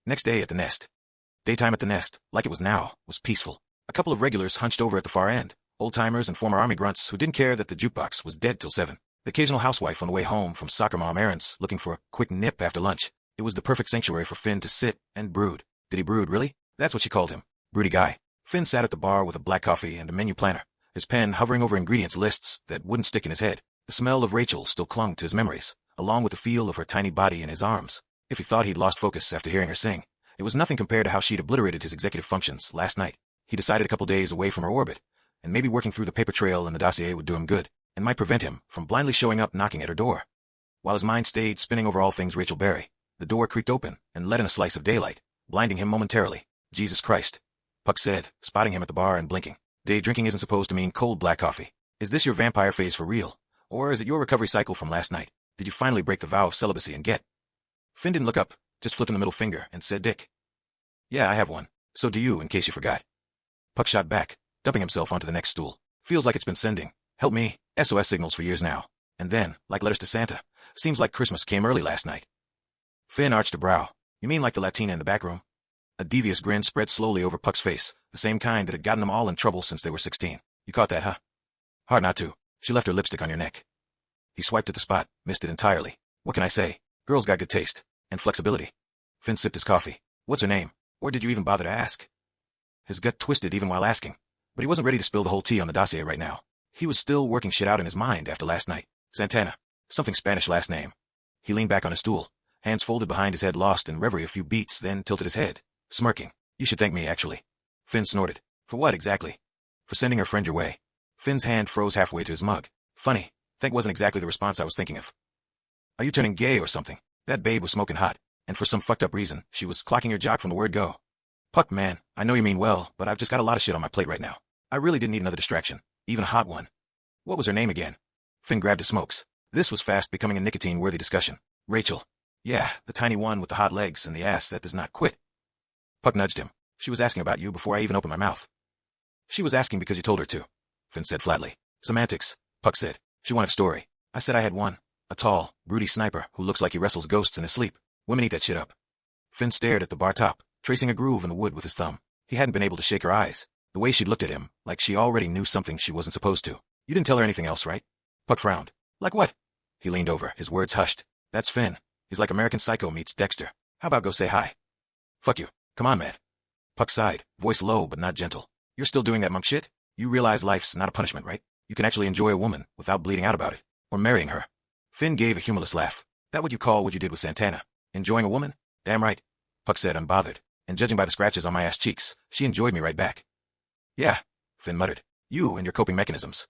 Next day at the nest. Daytime at the nest, like it was now, was peaceful. A couple of regulars hunched over at the far end, old-timers and former army grunts who didn't care that the jukebox was dead till 7. The occasional housewife on the way home from soccer mom errands looking for a quick nip after lunch. It was the perfect sanctuary for Finn to sit and brood. Did he brood, really? That's what she called him. Broody guy. Finn sat at the bar with a black coffee and a menu planner, his pen hovering over ingredients lists that wouldn't stick in his head. The smell of Rachel still clung to his memories, along with the feel of her tiny body in his arms. If he thought he'd lost focus after hearing her sing, it was nothing compared to how she'd obliterated his executive functions last night. He decided a couple days away from her orbit, and maybe working through the paper trail in the dossier would do him good, and might prevent him from blindly showing up knocking at her door. While his mind stayed spinning over all things Rachel Berry, the door creaked open and let in a slice of daylight, blinding him momentarily. Jesus Christ, Puck said, spotting him at the bar and blinking. Day drinking isn't supposed to mean cold black coffee. Is this your vampire phase for real? Or is it your recovery cycle from last night? Did you finally break the vow of celibacy and get? Finn didn't look up, just flipping the middle finger and said Dick. Yeah, I have one. So do you, in case you forgot. Puck shot back, dumping himself onto the next stool. Feels like it's been sending, help me, SOS signals for years now. And then, like letters to Santa, seems like Christmas came early last night. Finn arched a brow. You mean like the Latina in the back room? A devious grin spread slowly over Puck's face, the same kind that had gotten them all in trouble since they were 16. You caught that, huh? Hard not to. She left her lipstick on your neck. He swiped at the spot, missed it entirely. What can I say? Girls got good taste. And flexibility. Finn sipped his coffee. What's her name? Or did you even bother to ask? His gut twisted even while asking. But he wasn't ready to spill the whole tea on the dossier right now. He was still working shit out in his mind after last night. Santana. Something Spanish last name. He leaned back on his stool, hands folded behind his head, lost in reverie a few beats, then tilted his head, smirking. You should thank me, actually. Finn snorted. For what, exactly? For sending her friend your way. Finn's hand froze halfway to his mug. Funny. Thank wasn't exactly the response I was thinking of. Are you turning gay or something? That babe was smoking hot, and for some fucked up reason, she was clocking your jock from the word go. Puck, man, I know you mean well, but I've just got a lot of shit on my plate right now. I really didn't need another distraction, even a hot one. What was her name again? Finn grabbed his smokes. This was fast becoming a nicotine-worthy discussion. Rachel. Yeah, the tiny one with the hot legs and the ass that does not quit. Puck nudged him. She was asking about you before I even opened my mouth. She was asking because you told her to, Finn said flatly. Semantics, Puck said. She wanted a story. I said I had one. A tall, broody sniper who looks like he wrestles ghosts in his sleep. Women eat that shit up. Finn stared at the bar top, tracing a groove in the wood with his thumb. He hadn't been able to shake her eyes. The way she'd looked at him, like she already knew something she wasn't supposed to. You didn't tell her anything else, right? Puck frowned. Like what? He leaned over, his words hushed. That's Finn. He's like American Psycho meets Dexter. How about go say hi? Fuck you. Come on, man. Puck sighed, voice low but not gentle. You're still doing that monk shit? You realize life's not a punishment, right? You can actually enjoy a woman without bleeding out about it. Or marrying her. Finn gave a humorless laugh. That what you call what you did with Santana? Enjoying a woman? Damn right. Puck said, unbothered. And judging by the scratches on my ass cheeks, she enjoyed me right back. Yeah, Finn muttered. You and your coping mechanisms.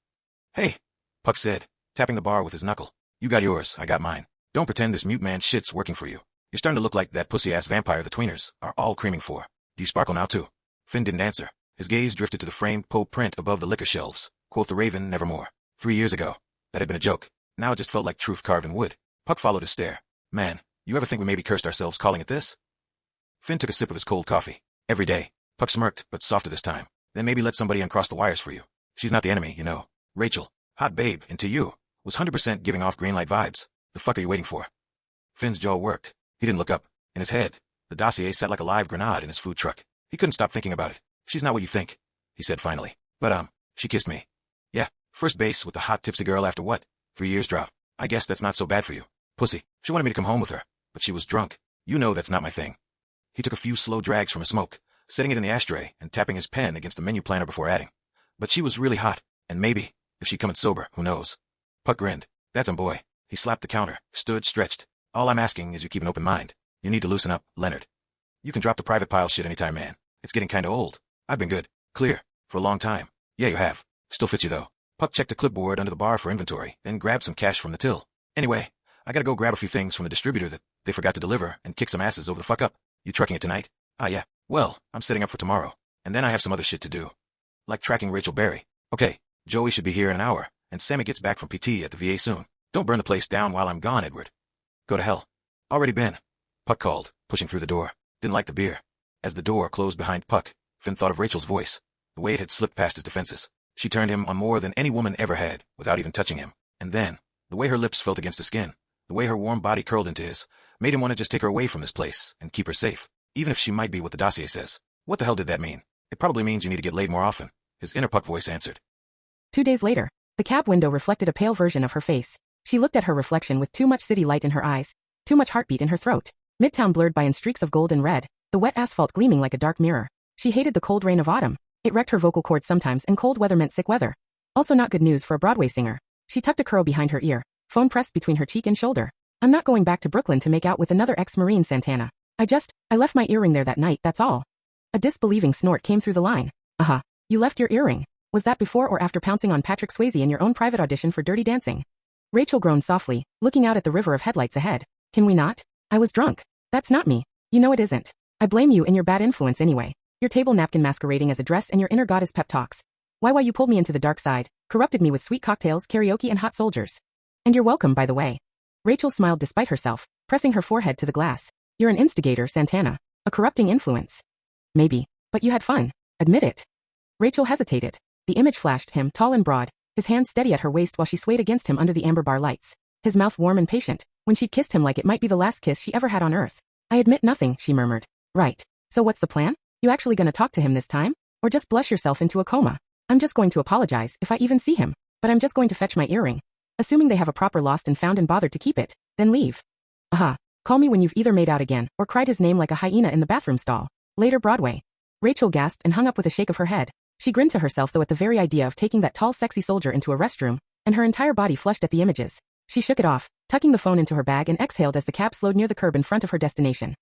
Hey, Puck said, tapping the bar with his knuckle. You got yours, I got mine. Don't pretend this mute man shit's working for you. You're starting to look like that pussy-ass vampire the tweeners are all creaming for. Do you sparkle now, too? Finn didn't answer. His gaze drifted to the framed Poe print above the liquor shelves. Quoth the raven, nevermore. 3 years ago. That had been a joke. Now it just felt like truth carved in wood. Puck followed his stare. Man, you ever think we maybe cursed ourselves calling it this? Finn took a sip of his cold coffee. Every day. Puck smirked, but softer this time. Then maybe let somebody uncross the wires for you. She's not the enemy, you know. Rachel, hot babe, and to you, was 100% giving off green light vibes. The fuck are you waiting for? Finn's jaw worked. He didn't look up. In his head, the dossier sat like a live grenade in his food truck. He couldn't stop thinking about it. She's not what you think, he said finally. But, she kissed me. Yeah, first base with the hot tipsy girl after what? 3 years drought. I guess that's not so bad for you. Pussy. She wanted me to come home with her, but she was drunk. You know that's not my thing. He took a few slow drags from his smoke, setting it in the ashtray and tapping his pen against the menu planner before adding. But she was really hot, and maybe, if she'd come in sober, who knows? Puck grinned. That's him, boy. He slapped the counter, stood stretched. All I'm asking is you keep an open mind. You need to loosen up, Leonard. You can drop the private pile shit anytime, man. It's getting kinda old. I've been good. Clear. For a long time. Yeah, you have. Still fits you, though. Puck checked a clipboard under the bar for inventory, then grabbed some cash from the till. Anyway, I gotta go grab a few things from the distributor that they forgot to deliver and kick some asses over the fuck up. You trucking it tonight? Ah, yeah. Well, I'm setting up for tomorrow. And then I have some other shit to do. Like tracking Rachel Berry. Okay, Joey should be here in an hour, and Sammy gets back from PT at the VA soon. Don't burn the place down while I'm gone, Edward. Go to hell. Already been. Puck called, pushing through the door. Didn't like the beer. As the door closed behind Puck, Finn thought of Rachel's voice, the way it had slipped past his defenses. She turned him on more than any woman ever had, without even touching him. And then, the way her lips felt against his skin, the way her warm body curled into his, made him want to just take her away from this place and keep her safe. Even if she might be what the dossier says. What the hell did that mean? It probably means you need to get laid more often, his inner Puck voice answered. 2 days later, the cab window reflected a pale version of her face. She looked at her reflection with too much city light in her eyes, too much heartbeat in her throat. Midtown blurred by in streaks of gold and red, the wet asphalt gleaming like a dark mirror. She hated the cold rain of autumn. It wrecked her vocal cords sometimes, and cold weather meant sick weather. Also not good news for a Broadway singer. She tucked a curl behind her ear, phone pressed between her cheek and shoulder. I'm not going back to Brooklyn to make out with another ex-Marine, Santana. I left my earring there that night, that's all. A disbelieving snort came through the line. You left your earring. Was that before or after pouncing on Patrick Swayze in your own private audition for Dirty Dancing? Rachel groaned softly, looking out at the river of headlights ahead. Can we not? I was drunk. That's not me. You know it isn't. I blame you and your bad influence anyway. Your table napkin masquerading as a dress and your inner goddess pep talks. Why you pulled me into the dark side, corrupted me with sweet cocktails, karaoke and hot soldiers. And you're welcome, by the way. Rachel smiled despite herself, pressing her forehead to the glass. You're an instigator, Santana. A corrupting influence. Maybe. But you had fun. Admit it. Rachel hesitated. The image flashed him, tall and broad, his hands steady at her waist while she swayed against him under the amber bar lights. His mouth warm and patient, when she'd kissed him like it might be the last kiss she ever had on earth. I admit nothing, she murmured. Right. So what's the plan? You actually gonna talk to him this time? Or just blush yourself into a coma? I'm just going to apologize if I even see him, but I'm just going to fetch my earring. Assuming they have a proper lost and found and bothered to keep it, then leave. Call me when you've either made out again or cried his name like a hyena in the bathroom stall. Later, Broadway. Rachel gasped and hung up with a shake of her head. She grinned to herself though at the very idea of taking that tall sexy soldier into a restroom, and her entire body flushed at the images. She shook it off, tucking the phone into her bag and exhaled as the cab slowed near the curb in front of her destination.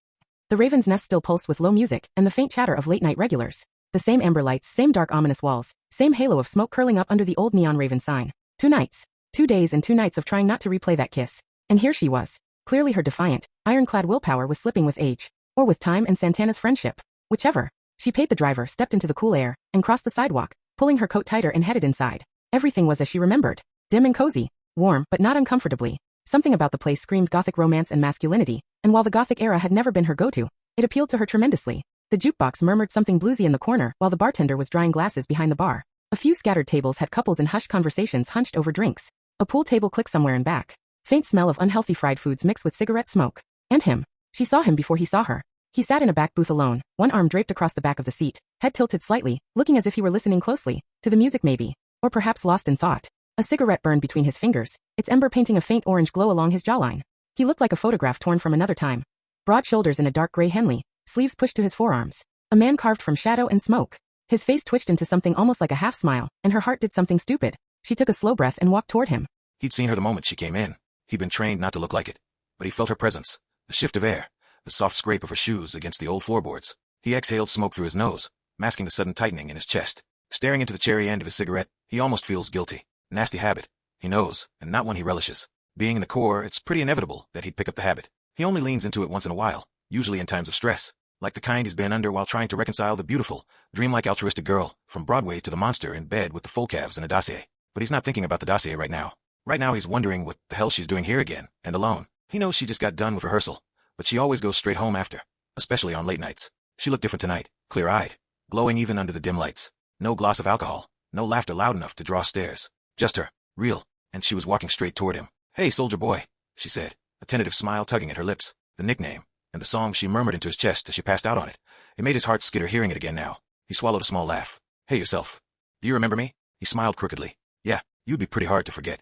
The Raven's Nest still pulsed with low music and the faint chatter of late-night regulars. The same amber lights, same dark ominous walls, same halo of smoke curling up under the old neon Raven sign. 2 nights. 2 days and 2 nights of trying not to replay that kiss. And here she was. Clearly her defiant, ironclad willpower was slipping with age. Or with time and Santana's friendship. Whichever. She paid the driver, stepped into the cool air, and crossed the sidewalk, pulling her coat tighter and headed inside. Everything was as she remembered. Dim and cozy. Warm, but not uncomfortably. Something about the place screamed gothic romance and masculinity, and while the gothic era had never been her go-to, it appealed to her tremendously. The jukebox murmured something bluesy in the corner while the bartender was drying glasses behind the bar. A few scattered tables had couples in hushed conversations hunched over drinks. A pool table clicked somewhere in back. Faint smell of unhealthy fried foods mixed with cigarette smoke. And him. She saw him before he saw her. He sat in a back booth alone, one arm draped across the back of the seat, head tilted slightly, looking as if he were listening closely, to the music maybe, or perhaps lost in thought. A cigarette burned between his fingers, its ember painting a faint orange glow along his jawline. He looked like a photograph torn from another time. Broad shoulders and a dark gray Henley, sleeves pushed to his forearms. A man carved from shadow and smoke. His face twitched into something almost like a half smile, and her heart did something stupid. She took a slow breath and walked toward him. He'd seen her the moment she came in. He'd been trained not to look like it. But he felt her presence, the shift of air, the soft scrape of her shoes against the old floorboards. He exhaled smoke through his nose, masking the sudden tightening in his chest. Staring into the cherry end of his cigarette, he almost feels guilty. Nasty habit. He knows, and not one he relishes. Being in the Corps, it's pretty inevitable that he'd pick up the habit. He only leans into it once in a while, usually in times of stress, like the kind he's been under while trying to reconcile the beautiful, dreamlike altruistic girl, from Broadway to the monster in bed with the full calves and a dossier. But he's not thinking about the dossier right now. Right now he's wondering what the hell she's doing here again, and alone. He knows she just got done with rehearsal, but she always goes straight home after, especially on late nights. She looked different tonight, clear-eyed, glowing even under the dim lights. No gloss of alcohol, no laughter loud enough to draw stares. Just her, real, and she was walking straight toward him. Hey, soldier boy, she said, a tentative smile tugging at her lips. The nickname, and the song she murmured into his chest as she passed out on it. It made his heart skitter hearing it again now. He swallowed a small laugh. Hey yourself. Do you remember me? He smiled crookedly. Yeah, you'd be pretty hard to forget.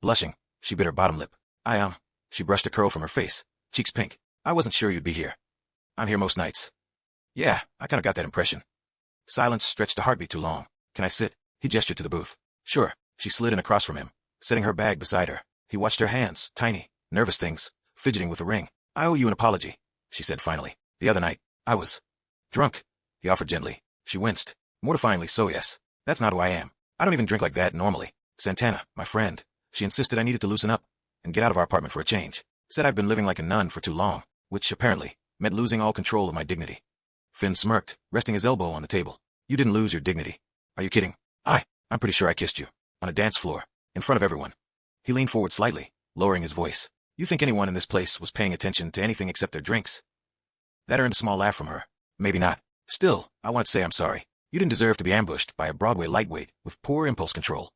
Blushing, she bit her bottom lip. She brushed a curl from her face, cheeks pink. I wasn't sure you'd be here. I'm here most nights. Yeah, I kinda got that impression. Silence stretched a heartbeat too long. Can I sit? He gestured to the booth. Sure. She slid in across from him, setting her bag beside her. He watched her hands, tiny, nervous things, fidgeting with a ring. I owe you an apology, she said finally. The other night, I was drunk, he offered gently. She winced. Mortifyingly so, yes. That's not who I am. I don't even drink like that normally. Santana, my friend. She insisted I needed to loosen up and get out of our apartment for a change. Said I've been living like a nun for too long, which, apparently, meant losing all control of my dignity. Finn smirked, resting his elbow on the table. You didn't lose your dignity. Are you kidding? I'm pretty sure I kissed you. On a dance floor. In front of everyone. He leaned forward slightly, lowering his voice. You think anyone in this place was paying attention to anything except their drinks? That earned a small laugh from her. Maybe not. Still, I want to say I'm sorry. You didn't deserve to be ambushed by a Broadway lightweight with poor impulse control.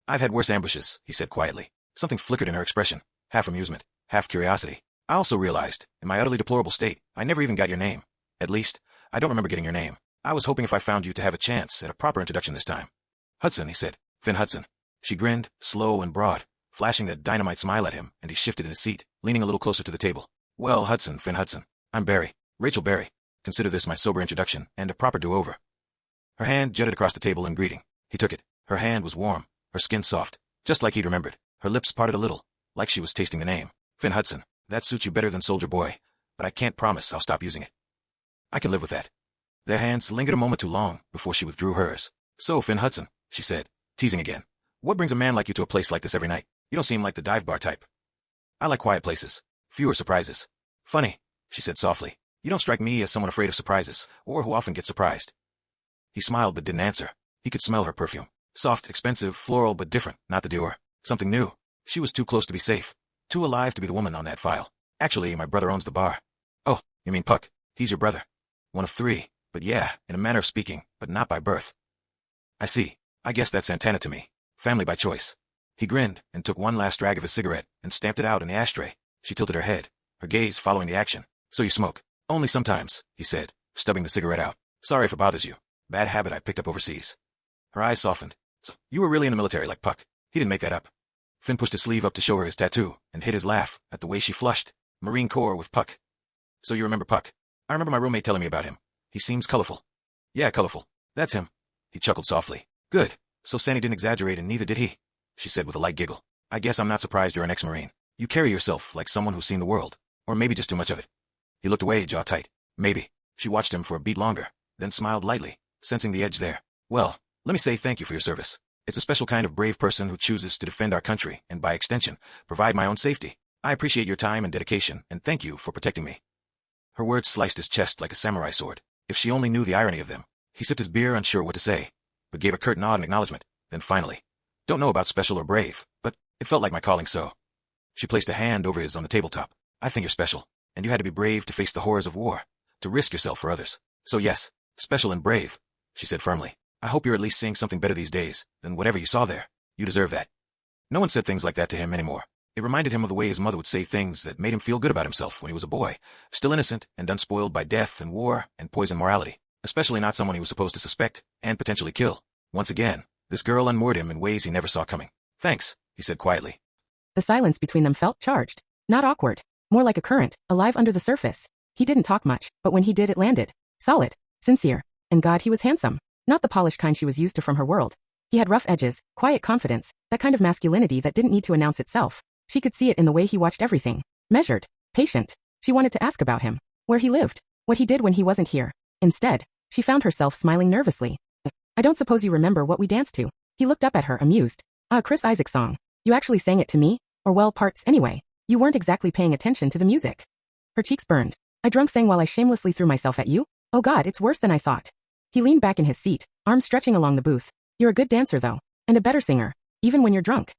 I've had worse ambushes, he said quietly. Something flickered in her expression, half amusement, half curiosity. I also realized, in my utterly deplorable state, I never even got your name. At least, I don't remember getting your name. I was hoping if I found you to have a chance at a proper introduction this time. Hudson, he said. Finn Hudson. She grinned, slow and broad, flashing that dynamite smile at him, and he shifted in his seat, leaning a little closer to the table. Well, Hudson, Finn Hudson. I'm Barry. Rachel Barry. Consider this my sober introduction and a proper do-over. Her hand jutted across the table in greeting. He took it. Her hand was warm, her skin soft, just like he'd remembered. Her lips parted a little, like she was tasting the name. Finn Hudson. That suits you better than Soldier Boy, but I can't promise I'll stop using it. I can live with that. Their hands lingered a moment too long before she withdrew hers. So, Finn Hudson, she said, teasing again. What brings a man like you to a place like this every night? You don't seem like the dive bar type. I like quiet places. Fewer surprises. Funny, she said softly. You don't strike me as someone afraid of surprises, or who often gets surprised. He smiled but didn't answer. He could smell her perfume. Soft, expensive, floral, but different, not the Dior. Something new. She was too close to be safe. Too alive to be the woman on that file. Actually, my brother owns the bar. Oh, you mean Puck. He's your brother. One of three, but yeah, in a manner of speaking, but not by birth. I see. I guess that's Santana to me. Family by choice. He grinned and took one last drag of his cigarette and stamped it out in the ashtray. She tilted her head, her gaze following the action. So you smoke? Only sometimes, he said, stubbing the cigarette out. Sorry if it bothers you. Bad habit I picked up overseas. Her eyes softened. So, you were really in the military like Puck. He didn't make that up. Finn pushed his sleeve up to show her his tattoo and hid his laugh at the way she flushed. Marine Corps with Puck. So you remember Puck? I remember my roommate telling me about him. He seems colorful. Yeah, colorful. That's him. He chuckled softly. Good. So Sandy didn't exaggerate and neither did he, she said with a light giggle. I guess I'm not surprised you're an ex-Marine. You carry yourself like someone who's seen the world. Or maybe just too much of it. He looked away, jaw tight. Maybe. She watched him for a beat longer, then smiled lightly, sensing the edge there. Well, let me say thank you for your service. It's a special kind of brave person who chooses to defend our country and, by extension, provide my own safety. I appreciate your time and dedication, and thank you for protecting me. Her words sliced his chest like a samurai sword. If she only knew the irony of them. He sipped his beer, unsure what to say, but gave a curt nod in acknowledgement. Then finally, don't know about special or brave, but it felt like my calling so. She placed a hand over his on the tabletop. I think you're special, and you had to be brave to face the horrors of war, to risk yourself for others. So yes, special and brave, she said firmly. I hope you're at least seeing something better these days than whatever you saw there. You deserve that. No one said things like that to him anymore. It reminded him of the way his mother would say things that made him feel good about himself when he was a boy, still innocent and unspoiled by death and war and poison morality, especially not someone he was supposed to suspect and potentially kill. Once again, this girl unmoored him in ways he never saw coming. Thanks, he said quietly. The silence between them felt charged, not awkward, more like a current, alive under the surface. He didn't talk much, but when he did it landed. Solid, sincere, and God, he was handsome. Not the polished kind she was used to from her world. He had rough edges, quiet confidence, that kind of masculinity that didn't need to announce itself. She could see it in the way he watched everything. Measured, patient. She wanted to ask about him, where he lived, what he did when he wasn't here. Instead, she found herself smiling nervously. I don't suppose you remember what we danced to. He looked up at her, amused. Chris Isaac's song. You actually sang it to me? Or well, parts anyway. You weren't exactly paying attention to the music. Her cheeks burned. I drunk sang while I shamelessly threw myself at you? Oh God, it's worse than I thought. He leaned back in his seat, arms stretching along the booth. You're a good dancer though, and a better singer, even when you're drunk.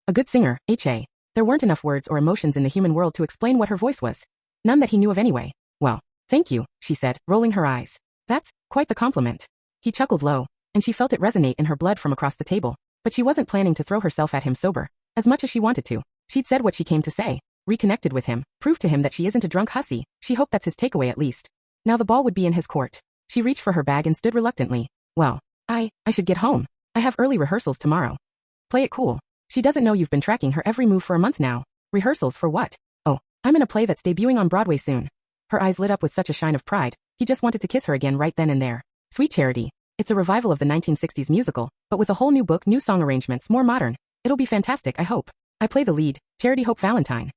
A good singer, H.A. There weren't enough words or emotions in the human world to explain what her voice was. None that he knew of anyway. Well, thank you, she said, rolling her eyes. That's quite the compliment. He chuckled low, and she felt it resonate in her blood from across the table. But she wasn't planning to throw herself at him sober, as much as she wanted to. She'd said what she came to say, reconnected with him, proved to him that she isn't a drunk hussy. She hoped that's his takeaway at least. Now the ball would be in his court. She reached for her bag and stood reluctantly. Well, I should get home. I have early rehearsals tomorrow. Play it cool. She doesn't know you've been tracking her every move for a month now. Rehearsals for what? Oh, I'm in a play that's debuting on Broadway soon. Her eyes lit up with such a shine of pride. He just wanted to kiss her again right then and there. Sweet Charity. It's a revival of the 1960s musical, but with a whole new book, new song arrangements, more modern. It'll be fantastic, I hope. I play the lead, Charity Hope Valentine.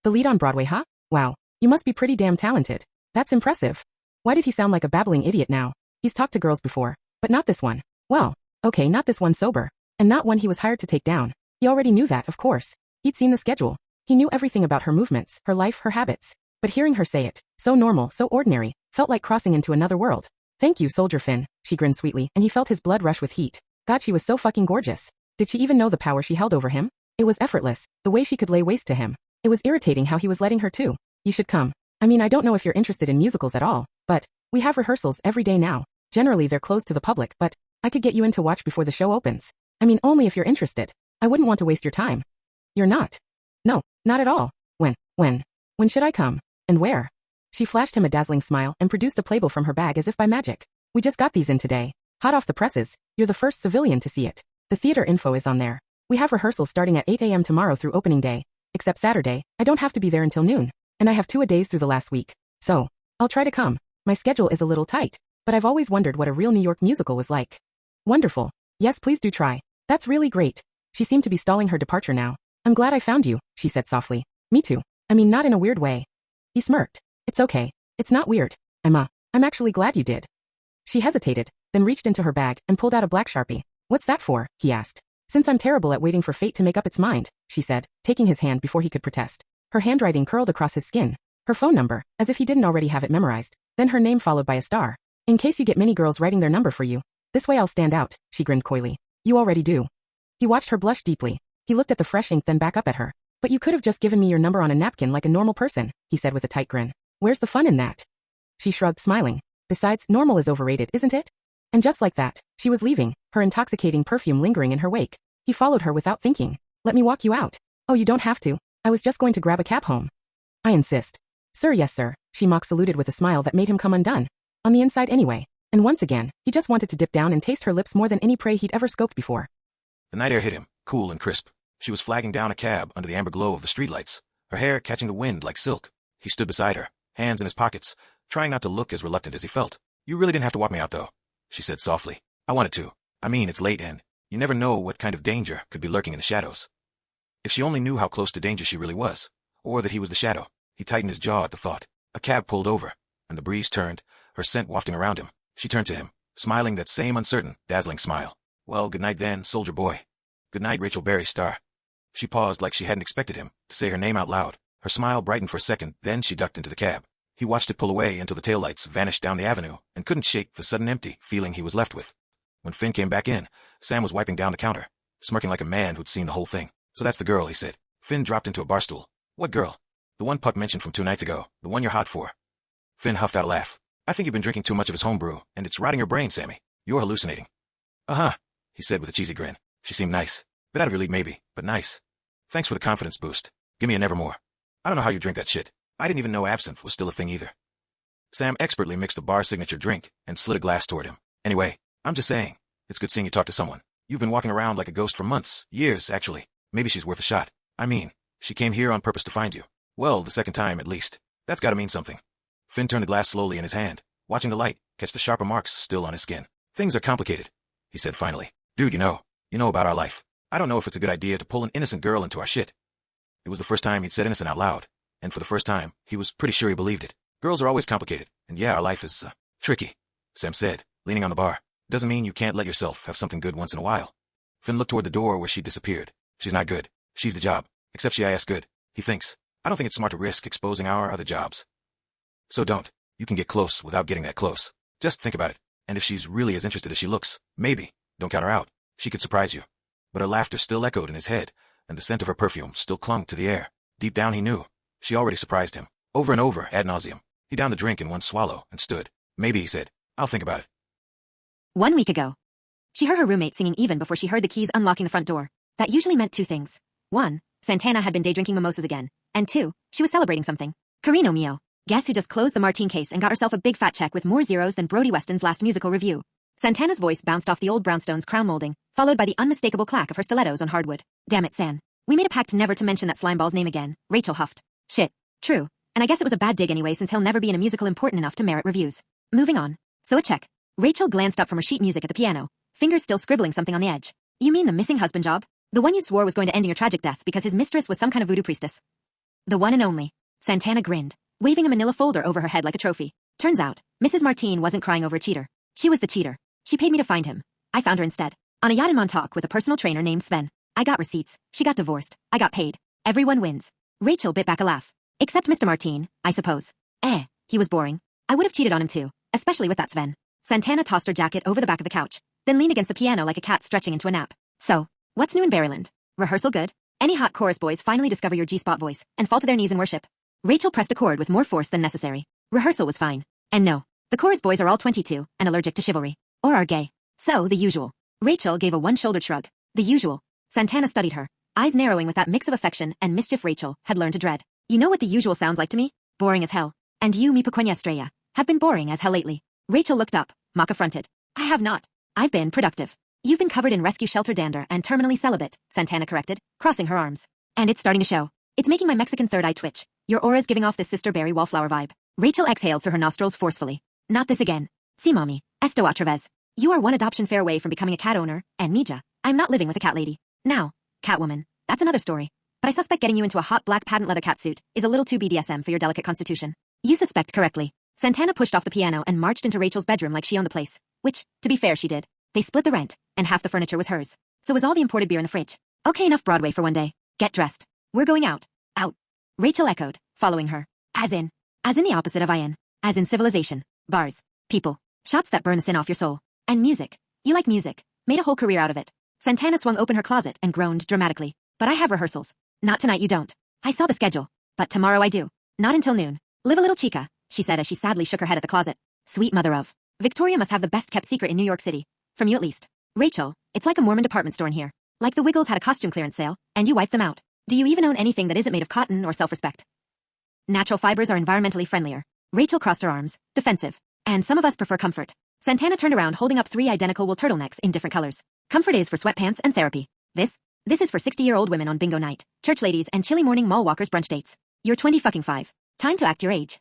The lead on Broadway, huh? Wow. You must be pretty damn talented. That's impressive. Why did he sound like a babbling idiot now? He's talked to girls before, but not this one. Well, okay, not this one sober. And not one he was hired to take down. He already knew that, of course. He'd seen the schedule. He knew everything about her movements, her life, her habits. But hearing her say it, so normal, so ordinary, felt like crossing into another world. Thank you, Soldier Finn, she grinned sweetly, and he felt his blood rush with heat. God, she was so fucking gorgeous. Did she even know the power she held over him? It was effortless, the way she could lay waste to him. It was irritating how he was letting her too. You should come. I mean, I don't know if you're interested in musicals at all, but we have rehearsals every day now. Generally, they're closed to the public, but I could get you in to watch before the show opens. I mean, only if you're interested. I wouldn't want to waste your time. You're not? No, not at all. When should I come? And where? She flashed him a dazzling smile and produced a playbill from her bag as if by magic. We just got these in today. Hot off the presses. You're the first civilian to see it. The theater info is on there. We have rehearsals starting at 8 a.m. tomorrow through opening day. Except Saturday, I don't have to be there until noon. And I have 2 days through the last week. So, I'll try to come. My schedule is a little tight, but I've always wondered what a real New York musical was like. Wonderful. Yes, please do try. That's really great. She seemed to be stalling her departure now. I'm glad I found you, she said softly. Me too. I mean, not in a weird way. He smirked. It's okay. It's not weird. I'm actually glad you did. She hesitated, then reached into her bag and pulled out a black Sharpie. What's that for? He asked. Since I'm terrible at waiting for fate to make up its mind, she said, taking his hand before he could protest. Her handwriting curled across his skin. Her phone number, as if he didn't already have it memorized. Then her name followed by a star. In case you get many girls writing their number for you. This way I'll stand out, she grinned coyly. You already do. He watched her blush deeply. He looked at the fresh ink then back up at her. But you could have just given me your number on a napkin like a normal person, he said with a tight grin. Where's the fun in that? She shrugged, smiling. Besides, normal is overrated, isn't it? And just like that, she was leaving, her intoxicating perfume lingering in her wake. He followed her without thinking. Let me walk you out. Oh, you don't have to. I was just going to grab a cab home. I insist. Sir, yes sir, she mock saluted with a smile that made him come undone. On the inside anyway. And once again, he just wanted to dip down and taste her lips more than any prey he'd ever scoped before. The night air hit him, cool and crisp. She was flagging down a cab under the amber glow of the streetlights, her hair catching the wind like silk. He stood beside her, hands in his pockets, trying not to look as reluctant as he felt. You really didn't have to walk me out, though, she said softly. I wanted to. I mean, it's late and you never know what kind of danger could be lurking in the shadows. If she only knew how close to danger she really was, or that he was the shadow. He tightened his jaw at the thought. A cab pulled over, and the breeze turned, her scent wafting around him. She turned to him, smiling that same uncertain, dazzling smile. Well, good night then, soldier boy. Good night, Rachel Berry Star. She paused like she hadn't expected him to say her name out loud. Her smile brightened for a second, then she ducked into the cab. He watched it pull away until the taillights vanished down the avenue, and couldn't shake the sudden empty feeling he was left with. When Finn came back in, Sam was wiping down the counter, smirking like a man who'd seen the whole thing. So that's the girl, he said. Finn dropped into a bar stool. What girl? The one Puck mentioned from 2 nights ago, the one you're hot for. Finn huffed out a laugh. I think you've been drinking too much of his homebrew, and it's rotting your brain, Sammy. You're hallucinating. Uh-huh, he said with a cheesy grin. She seemed nice. Bit out of your league maybe, but nice. Thanks for the confidence boost. Give me a nevermore. I don't know how you drink that shit. I didn't even know absinthe was still a thing either. Sam expertly mixed a bar signature drink and slid a glass toward him. Anyway, I'm just saying, it's good seeing you talk to someone. You've been walking around like a ghost for months, years, actually. Maybe she's worth a shot. I mean, she came here on purpose to find you. Well, the second time, at least. That's gotta mean something. Finn turned the glass slowly in his hand, watching the light catch the sharper marks still on his skin. Things are complicated, he said finally. Dude, you know about our life. I don't know if it's a good idea to pull an innocent girl into our shit. It was the first time he'd said innocent out loud, and for the first time, he was pretty sure he believed it. Girls are always complicated, and yeah, our life is, tricky, Sam said, leaning on the bar. Doesn't mean you can't let yourself have something good once in a while. Finn looked toward the door where she disappeared. She's not good. She's the job. Except she is good, he thinks. I don't think it's smart to risk exposing our other jobs. So don't. You can get close without getting that close. Just think about it. And if she's really as interested as she looks, maybe, don't count her out. She could surprise you. But her laughter still echoed in his head, and the scent of her perfume still clung to the air. Deep down he knew. She already surprised him. Over and over, ad nauseum. He downed the drink in one swallow and stood. Maybe, he said. I'll think about it. 1 week ago. She heard her roommate singing even before she heard the keys unlocking the front door. That usually meant 2 things. 1, Santana had been day drinking mimosas again. And 2, she was celebrating something. Carino mio. Guess who just closed the Martine case and got herself a big fat check with more zeros than Brody Weston's last musical review? Santana's voice bounced off the old brownstone's crown molding, followed by the unmistakable clack of her stilettos on hardwood. Damn it, San. We made a pact never to mention that slimeball's name again, Rachel huffed. Shit. True. And I guess it was a bad dig anyway since he'll never be in a musical important enough to merit reviews. Moving on. So a check. Rachel glanced up from her sheet music at the piano, fingers still scribbling something on the edge. You mean the missing husband job? The one you swore was going to end in your tragic death because his mistress was some kind of voodoo priestess. The one and only. Santana grinned, waving a manila folder over her head like a trophy. Turns out, Mrs. Martine wasn't crying over a cheater. She was the cheater. She paid me to find him. I found her instead. On a yacht in Montauk with a personal trainer named Sven. I got receipts. She got divorced. I got paid. Everyone wins. Rachel bit back a laugh. Except Mr. Martine, I suppose. He was boring. I would have cheated on him too, especially with that Sven. Santana tossed her jacket over the back of the couch, then leaned against the piano like a cat stretching into a nap. So, what's new in Berryland? Rehearsal good? Any hot chorus boys finally discover your G-spot voice and fall to their knees in worship? Rachel pressed a chord with more force than necessary. Rehearsal was fine. And no, the chorus boys are all 22 and allergic to chivalry. Or are gay. So, the usual. Rachel gave a one-shouldered shrug. The usual. Santana studied her, eyes narrowing with that mix of affection and mischief Rachel had learned to dread. You know what the usual sounds like to me? Boring as hell. And you, mi pequeña estrella, have been boring as hell lately. Rachel looked up, mock affronted. I have not. I've been productive. You've been covered in rescue shelter dander and terminally celibate, Santana corrected, crossing her arms. And it's starting to show. It's making my Mexican third eye twitch. Your aura's giving off this Sister Berry wallflower vibe. Rachel exhaled through her nostrils forcefully. Not this again. See, mommy, esto otra vez. You are one adoption fair away from becoming a cat owner, and Mija, I'm not living with a cat lady. Now, Catwoman, that's another story. But I suspect getting you into a hot black patent leather cat suit is a little too BDSM for your delicate constitution. You suspect correctly. Santana pushed off the piano and marched into Rachel's bedroom like she owned the place. Which, to be fair, she did. They split the rent, and half the furniture was hers. So was all the imported beer in the fridge. Okay, enough Broadway for one day. Get dressed. We're going out. Out. Rachel echoed, following her. As in the opposite of in. As in civilization. Bars. People. Shots that burn the sin off your soul. And music. You like music. Made a whole career out of it. Santana swung open her closet and groaned dramatically. But I have rehearsals. Not tonight you don't. I saw the schedule. But tomorrow I do. Not until noon. Live a little chica, she said as she sadly shook her head at the closet. Sweet mother of. Victoria must have the best kept secret in New York City. From you at least. Rachel, it's like a Mormon department store in here. Like the Wiggles had a costume clearance sale, and you wiped them out. Do you even own anything that isn't made of cotton or self-respect? Natural fibers are environmentally friendlier. Rachel crossed her arms, defensive. And some of us prefer comfort. Santana turned around holding up 3 identical wool turtlenecks in different colors. Comfort is for sweatpants and therapy. This is for 60-year-old women on bingo night, church ladies and chilly morning mall walkers brunch dates. You're 20-5. Time to act your age.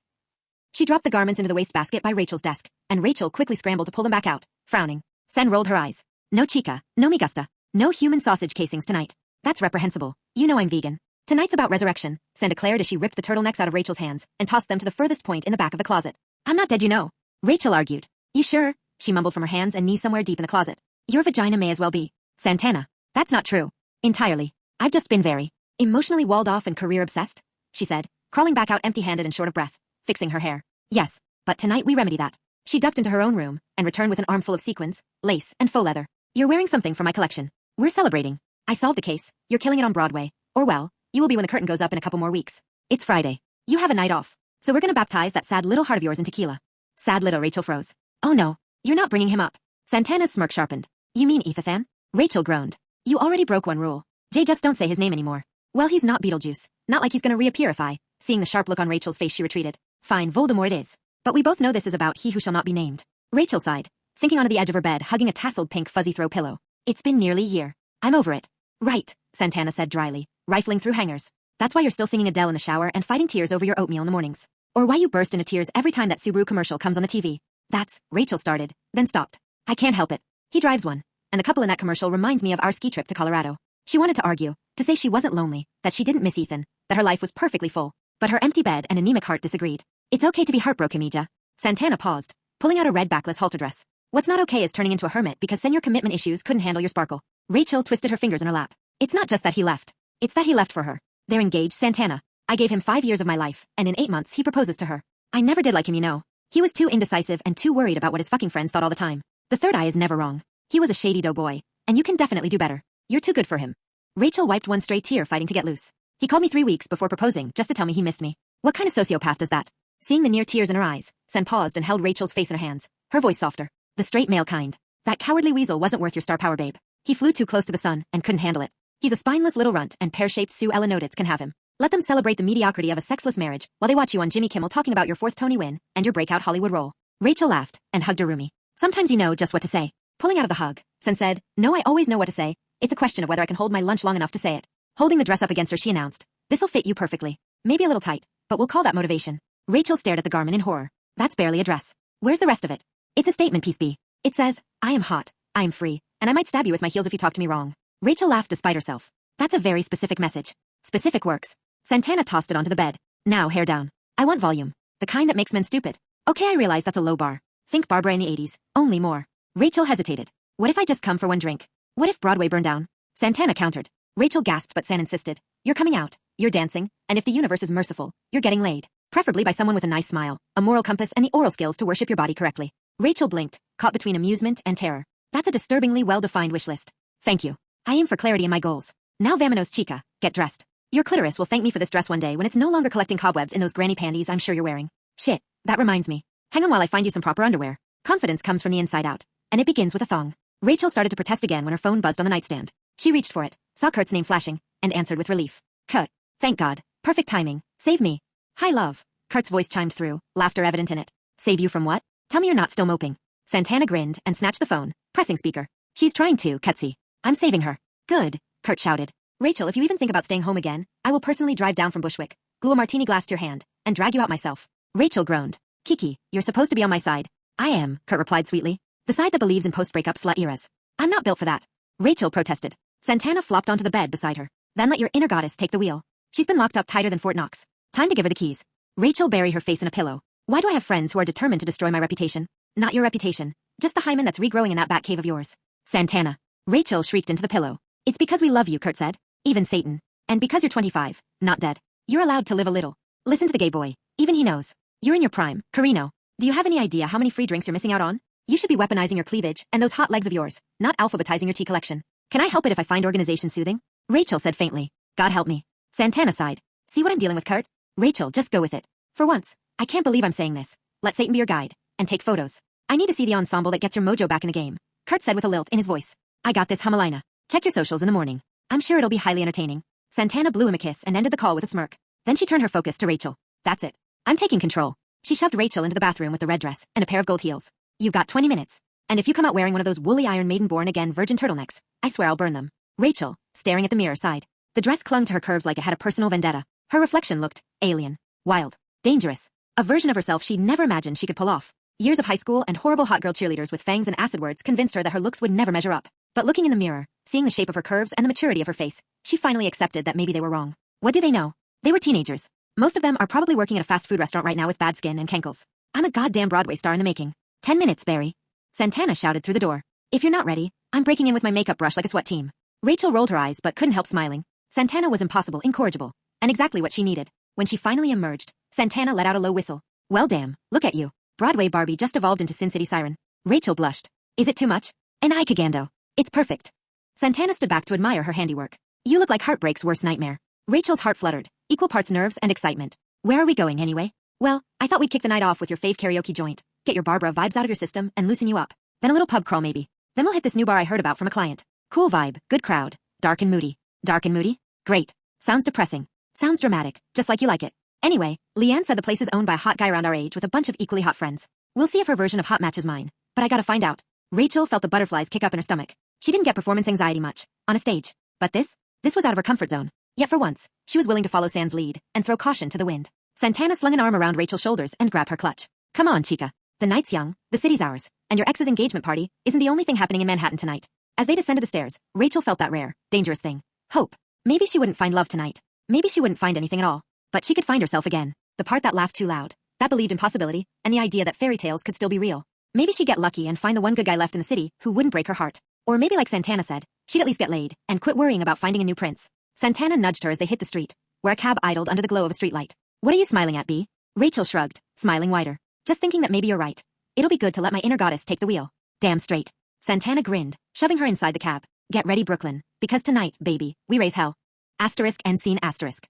She dropped the garments into the wastebasket by Rachel's desk, and Rachel quickly scrambled to pull them back out, frowning. Sen rolled her eyes. No chica, no me gusta. No human sausage casings tonight. That's reprehensible. You know I'm vegan. Tonight's about resurrection, Sen declared as she ripped the turtlenecks out of Rachel's hands and tossed them to the furthest point in the back of the closet. I'm not dead, you know. Rachel argued. You sure? She mumbled from her hands and knees somewhere deep in the closet. Your vagina may as well be. Santana. That's not true. Entirely. I've just been very emotionally walled off and career-obsessed, she said, crawling back out empty-handed and short of breath, fixing her hair. Yes, but tonight we remedy that. She ducked into her own room and returned with an armful of sequins, lace, and faux leather. You're wearing something from my collection. We're celebrating. I solved a case. You're killing it on Broadway. Or well, you will be when the curtain goes up in a couple more weeks. It's Friday. You have a night off. So we're gonna baptize that sad little heart of yours in tequila. Sad little Rachel froze. Oh no, you're not bringing him up. Santana's smirk sharpened. You mean FFN? Rachel groaned. You already broke one rule. Jay, just don't say his name anymore. Well, he's not Beetlejuice. Not like he's gonna reappear if I. Seeing the sharp look on Rachel's face, she retreated. Fine, Voldemort it is. But we both know this is about he who shall not be named. Rachel sighed, sinking onto the edge of her bed, hugging a tasseled pink fuzzy throw pillow. It's been nearly a year. I'm over it. Right, Santana said dryly, rifling through hangers. That's why you're still singing Adele in the shower and fighting tears over your oatmeal in the mornings. Or why you burst into tears every time that Subaru commercial comes on the TV. That's, Rachel started, then stopped. I can't help it. He drives one. And the couple in that commercial reminds me of our ski trip to Colorado. She wanted to argue, to say she wasn't lonely, that she didn't miss Ethan, that her life was perfectly full. But her empty bed and anemic heart disagreed. It's okay to be heartbroken, Mija. Santana paused, pulling out a red backless halter dress. What's not okay is turning into a hermit because senior commitment issues couldn't handle your sparkle. Rachel twisted her fingers in her lap. It's not just that he left. It's that he left for her. They're engaged, Santana. I gave him 5 years of my life, and in 8 months he proposes to her. I never did like him, you know. He was too indecisive and too worried about what his fucking friends thought all the time. The third eye is never wrong. He was a shady doughboy, and you can definitely do better. You're too good for him. Rachel wiped one stray tear fighting to get loose. He called me 3 weeks before proposing just to tell me he missed me. What kind of sociopath does that? Seeing the near tears in her eyes, Sen paused and held Rachel's face in her hands, her voice softer. The straight male kind. That cowardly weasel wasn't worth your star power, babe. He flew too close to the sun and couldn't handle it. He's a spineless little runt and pear-shaped Sue Ellen Odets can have him. Let them celebrate the mediocrity of a sexless marriage while they watch you on Jimmy Kimmel talking about your 4th Tony win and your breakout Hollywood role. Rachel laughed and hugged her roomie. Sometimes you know just what to say. Pulling out of the hug, Sen said, No, I always know what to say. It's a question of whether I can hold my lunch long enough to say it. Holding the dress up against her, she announced, This'll fit you perfectly. Maybe a little tight, but we'll call that motivation. Rachel stared at the garment in horror. That's barely a dress. Where's the rest of it? It's a statement piece, B. It says, I am hot, I am free, and I might stab you with my heels if you talk to me wrong. Rachel laughed despite herself. That's a very specific message. Specific works. Santana tossed it onto the bed. Now, hair down. I want volume. The kind that makes men stupid. Okay, I realize that's a low bar. Think Barbara in the 80s. Only more. Rachel hesitated. What if I just come for one drink? What if Broadway burned down? Santana countered. Rachel gasped, but San insisted. You're coming out. You're dancing. And if the universe is merciful, you're getting laid. Preferably by someone with a nice smile, a moral compass, and the oral skills to worship your body correctly. Rachel blinked, caught between amusement and terror. That's a disturbingly well-defined wish list. Thank you. I aim for clarity in my goals. Now vamonos, chica. Get dressed. Your clitoris will thank me for this dress one day when it's no longer collecting cobwebs in those granny panties I'm sure you're wearing. Shit, that reminds me. Hang on while I find you some proper underwear. Confidence comes from the inside out. And it begins with a thong. Rachel started to protest again when her phone buzzed on the nightstand. She reached for it, saw Kurt's name flashing, and answered with relief. Kurt. Thank God. Perfect timing. Save me. Hi, love. Kurt's voice chimed through, laughter evident in it. Save you from what? Tell me you're not still moping. Santana grinned and snatched the phone, pressing speaker. She's trying to, Ketsy. I'm saving her. Good, Kurt shouted. Rachel, if you even think about staying home again, I will personally drive down from Bushwick, glue a martini glass to your hand, and drag you out myself. Rachel groaned. Kiki, you're supposed to be on my side. I am, Kurt replied sweetly. The side that believes in post-breakup slut eras. I'm not built for that. Rachel protested. Santana flopped onto the bed beside her. Then let your inner goddess take the wheel. She's been locked up tighter than Fort Knox. Time to give her the keys. Rachel buried her face in a pillow. Why do I have friends who are determined to destroy my reputation? Not your reputation. Just the hymen that's regrowing in that bat cave of yours. Santana. Rachel shrieked into the pillow. It's because we love you, Kurt said. Even Satan. And because you're 25, not dead. You're allowed to live a little. Listen to the gay boy. Even he knows. You're in your prime, Carino. Do you have any idea how many free drinks you're missing out on? You should be weaponizing your cleavage and those hot legs of yours, not alphabetizing your tea collection. Can I help it if I find organization soothing? Rachel said faintly. God help me. Santana sighed. See what I'm dealing with, Kurt? Rachel, just go with it. For once, I can't believe I'm saying this. Let Satan be your guide, and take photos. I need to see the ensemble that gets your mojo back in the game. Kurt said with a lilt in his voice. I got this, Humalina. Check your socials in the morning. I'm sure it'll be highly entertaining. Santana blew him a kiss and ended the call with a smirk. Then she turned her focus to Rachel. That's it. I'm taking control. She shoved Rachel into the bathroom with the red dress and a pair of gold heels. You've got 20 minutes. And if you come out wearing one of those woolly Iron Maiden born-again virgin turtlenecks, I swear I'll burn them. Rachel, staring at the mirror, sighed. The dress clung to her curves like it had a personal vendetta. Her reflection looked alien, wild, dangerous. A version of herself she never imagined she could pull off. Years of high school and horrible hot girl cheerleaders with fangs and acid words convinced her that her looks would never measure up. But looking in the mirror, seeing the shape of her curves and the maturity of her face, she finally accepted that maybe they were wrong. What do they know? They were teenagers. Most of them are probably working at a fast food restaurant right now with bad skin and cankles. I'm a goddamn Broadway star in the making. 10 minutes, Barry. Santana shouted through the door. If you're not ready, I'm breaking in with my makeup brush like a SWAT team. Rachel rolled her eyes but couldn't help smiling. Santana was impossible, incorrigible, and exactly what she needed. When she finally emerged, Santana let out a low whistle. Well damn, look at you. Broadway Barbie just evolved into Sin City Siren. Rachel blushed. Is it too much? An Aikagando. It's perfect. Santana stood back to admire her handiwork. You look like Heartbreak's worst nightmare. Rachel's heart fluttered, equal parts nerves and excitement. Where are we going anyway? Well, I thought we'd kick the night off with your fave karaoke joint, get your Barbara vibes out of your system and loosen you up. Then a little pub crawl maybe. Then we'll hit this new bar I heard about from a client. Cool vibe, good crowd, dark and moody. Dark and moody? Great. Sounds depressing. Sounds dramatic, just like you like it. Anyway, Leanne said the place is owned by a hot guy around our age with a bunch of equally hot friends. We'll see if her version of hot matches mine, but I gotta find out. Rachel felt the butterflies kick up in her stomach. She didn't get performance anxiety much, on a stage. But this was out of her comfort zone. Yet for once, she was willing to follow San's lead and throw caution to the wind. Santana slung an arm around Rachel's shoulders and grabbed her clutch. Come on, chica. The night's young, the city's ours, and your ex's engagement party isn't the only thing happening in Manhattan tonight. As they descended the stairs, Rachel felt that rare, dangerous thing. Hope. Maybe she wouldn't find love tonight. Maybe she wouldn't find anything at all. But she could find herself again. The part that laughed too loud, that believed in possibility, and the idea that fairy tales could still be real. Maybe she'd get lucky and find the one good guy left in the city who wouldn't break her heart. Or maybe like Santana said, she'd at least get laid and quit worrying about finding a new prince. Santana nudged her as they hit the street, where a cab idled under the glow of a streetlight. What are you smiling at, B? Rachel shrugged, smiling wider. Just thinking that maybe you're right. It'll be good to let my inner goddess take the wheel. Damn straight. Santana grinned, shoving her inside the cab. Get ready, Brooklyn, because tonight, baby, we raise hell. Asterisk end scene asterisk.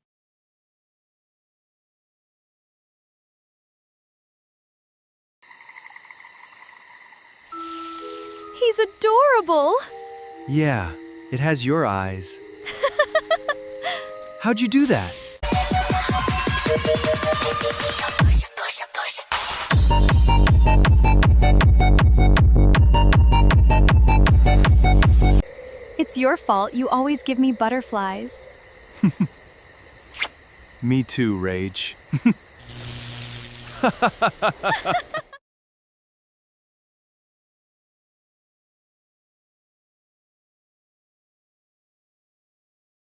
He's adorable! Yeah, it has your eyes. How'd you do that? It's your fault you always give me butterflies. Me too, Rage.